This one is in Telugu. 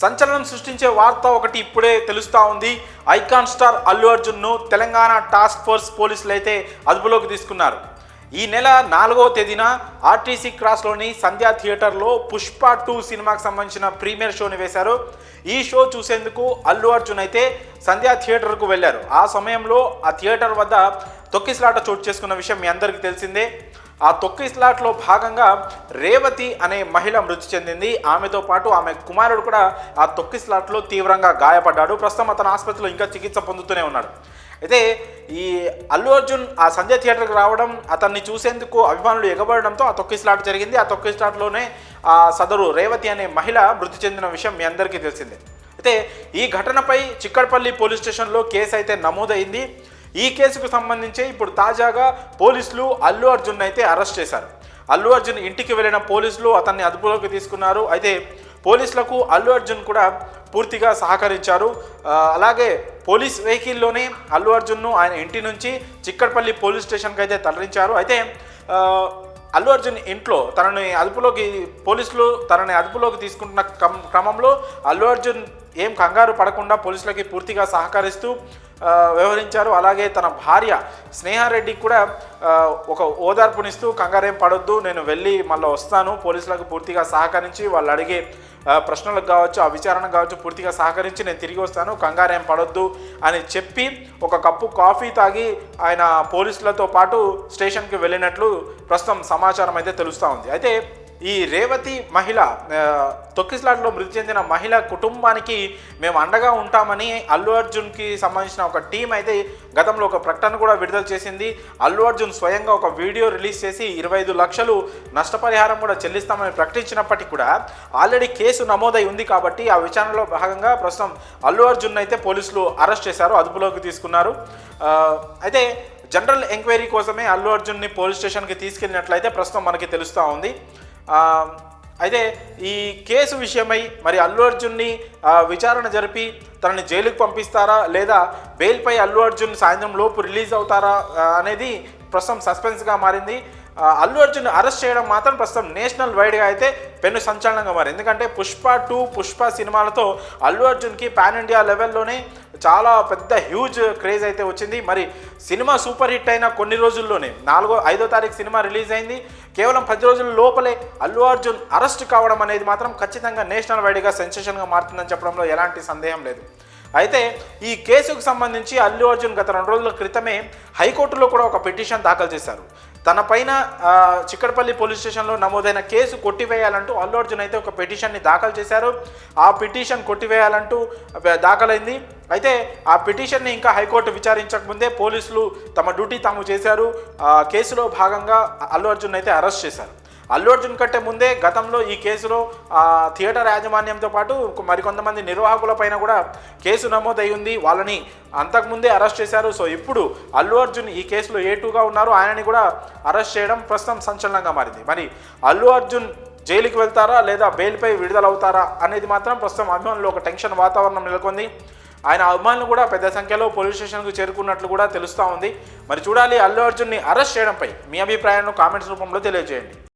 సంచలనం సృష్టించే వార్త ఒకటి ఇప్పుడే తెలుస్తూ ఉంది. ఐకాన్ స్టార్ అల్లు అర్జున్ను తెలంగాణ టాస్క్ ఫోర్స్ పోలీసులు అయితే అదుపులోకి తీసుకున్నారు. ఈ నెల 4వ తేదీన ఆర్టీసీ క్రాస్లోని సంధ్యా థియేటర్లో పుష్ప 2 సినిమాకి సంబంధించిన ప్రీమియర్ షోని వేశారు. ఈ షో చూసేందుకు అల్లు అర్జున్ అయితే సంధ్యా థియేటర్కు వెళ్ళారు. ఆ సమయంలో ఆ థియేటర్ వద్ద తొక్కిసలాట చోటు చేసుకున్న విషయం మీ అందరికీ తెలిసిందే. ఆ తొక్కిసలాట్లో భాగంగా రేవతి అనే మహిళ మృతి చెందింది. ఆమెతో పాటు ఆమె కుమారుడు కూడా ఆ తొక్కిసలాట్లో తీవ్రంగా గాయపడ్డాడు. ప్రస్తుతం అతను ఆసుపత్రిలో ఇంకా చికిత్స పొందుతూనే ఉన్నాడు. అయితే ఈ అల్లు అర్జున్ ఆ సంధ్య థియేటర్కి రావడం, అతన్ని చూసేందుకు అభిమానులు ఎగబడడంతో ఆ తొక్కిసలాట జరిగింది. ఆ తొక్కిసలాటలోనే ఆ సదరు రేవతి అనే మహిళ మృతి చెందిన విషయం మీ అందరికీ తెలిసిందే. అయితే ఈ ఘటనపై చిక్కడపల్లి పోలీస్ స్టేషన్లో కేసు అయితే నమోదైంది. ఈ కేసుకు సంబంధించి ఇప్పుడు తాజాగా పోలీసులు అల్లు అర్జున్ అయితే అరెస్ట్ చేశారు. అల్లు అర్జున్ ఇంటికి వెళ్ళిన పోలీసులు అతన్ని అదుపులోకి తీసుకున్నారు. అయితే పోలీసులకు అల్లు అర్జున్ కూడా పూర్తిగా సహకరించారు. అలాగే పోలీస్ వెహికల్లోనే అల్లు అర్జున్ను ఆయన ఇంటి నుంచి చిక్కడపల్లి పోలీస్ స్టేషన్కి అయితే తరలించారు. అయితే అల్లు అర్జున్ ఇంట్లో పోలీసులు తనని అదుపులోకి తీసుకుంటున్న క్రమంలో అల్లు అర్జున్ ఏం కంగారు పడకుండా పోలీసులకి పూర్తిగా సహకరిస్తూ వ్యవహరించారు. అలాగే తన భార్య స్నేహారెడ్డికి కూడా ఒక ఓదార్పునిస్తూ కంగారేం పడొద్దు, నేను వెళ్ళి మళ్ళీ వస్తాను, పోలీసులకు పూర్తిగా సహకరించి వాళ్ళు అడిగే ప్రశ్నలకు కావచ్చు, ఆ విచారణకు కావచ్చు పూర్తిగా సహకరించి నేను తిరిగి వస్తాను, కంగారేం పడొద్దు అని చెప్పి ఒక కప్పు కాఫీ తాగి ఆయన పోలీసులతో పాటు స్టేషన్కి వెళ్ళినట్లు ప్రస్తుతం సమాచారం అయితే తెలుస్తూ ఉంది. అయితే ఈ రేవతి మహిళ తొక్కిసలాటలో మృతి చెందిన మహిళ కుటుంబానికి మేము అండగా ఉంటామని అల్లు అర్జున్కి సంబంధించిన ఒక టీం అయితే గతంలో ఒక ప్రకటన కూడా విడుదల చేసింది. అల్లు అర్జున్ స్వయంగా ఒక వీడియో రిలీజ్ చేసి 25 లక్షలు నష్టపరిహారం కూడా చెల్లిస్తామని ప్రకటించినప్పటికీ కూడా ఆల్రెడీ కేసు నమోదై ఉంది కాబట్టి ఆ విచారణలో భాగంగా ప్రస్తుతం అల్లు అర్జున్ అయితే పోలీసులు అరెస్ట్ చేశారు, అదుపులోకి తీసుకున్నారు. అయితే జనరల్ ఎంక్వైరీ కోసమే అల్లు అర్జున్ని పోలీస్ స్టేషన్కి తీసుకెళ్ళినట్లయితే ప్రస్తుతం మనకి తెలుస్తూ ఉంది. అయితే ఈ కేసు విషయమై మరి అల్లు అర్జున్ని విచారణ జరిపి తనని జైలుకు పంపిస్తారా లేదా బెయిల్పై అల్లు అర్జున్ సాయంత్రం లోపు రిలీజ్ అవుతారా అనేది ప్రస్తుతం సస్పెన్స్గా మారింది. అల్లు అర్జున్ అరెస్ట్ చేయడం మాత్రం ప్రస్తుతం నేషనల్ వైడ్గా అయితే పెను సంచలనంగా మారింది. ఎందుకంటే పుష్ప 2 పుష్ప సినిమాలతో అల్లు అర్జున్కి పాన్ ఇండియా లెవెల్లోనే చాలా పెద్ద హ్యూజ్ క్రేజ్ అయితే వచ్చింది. మరి సినిమా సూపర్ హిట్ అయిన కొన్ని రోజుల్లోనే 5వ తారీఖు సినిమా రిలీజ్ అయింది. కేవలం 10 రోజుల లోపలే అల్లు అర్జున్ అరెస్ట్ కావడం అనేది మాత్రం ఖచ్చితంగా నేషనల్ వైడ్గా సెన్సేషన్గా మారుతుందని చెప్పడంలో ఎలాంటి సందేహం లేదు. అయితే ఈ కేసుకు సంబంధించి అల్లు అర్జున్ గత 2 రోజుల క్రితమే హైకోర్టులో కూడా ఒక పిటిషన్ దాఖలు చేశారు. తన పైన చిక్కడపల్లి పోలీస్ స్టేషన్లో నమోదైన కేసు కొట్టివేయాలంటూ అల్లు అర్జున్ అయితే ఒక పిటిషన్ని దాఖలు చేశారు. ఆ పిటిషన్ కొట్టివేయాలంటూ దాఖలైంది. అయితే ఆ పిటిషన్ని ఇంకా హైకోర్టు విచారించకముందే పోలీసులు తమ డ్యూటీ తాము చేశారు. కేసులో భాగంగా అల్లు అర్జున్ అయితే అరెస్ట్ చేశారు. అల్లు అర్జున్ కంటే ముందే గతంలో ఈ కేసులో థియేటర్ యాజమాన్యంతో పాటు మరికొంతమంది నిర్వాహకుల పైన కూడా కేసు నమోదై ఉంది. వాళ్ళని అంతకుముందే అరెస్ట్ చేశారు. సో ఇప్పుడు అల్లు అర్జున్ ఈ కేసులో A2గా ఉన్నారు. ఆయనని కూడా అరెస్ట్ చేయడం ప్రస్తుతం సంచలనంగా మారింది. మరి అల్లు అర్జున్ జైలుకి వెళ్తారా లేదా బెయిల్పై విడుదలవుతారా అనేది మాత్రం ప్రస్తుతం అభిమానులు ఒక టెన్షన్ వాతావరణం నెలకొంది. ఆయన అభిమానులు కూడా పెద్ద సంఖ్యలో పోలీస్ స్టేషన్కు చేరుకున్నట్లు కూడా తెలుస్తూ ఉంది. మరి చూడాలి అల్లు అర్జున్ని అరెస్ట్ చేయడంపై మీ అభిప్రాయాన్ని కామెంట్స్ రూపంలో తెలియజేయండి.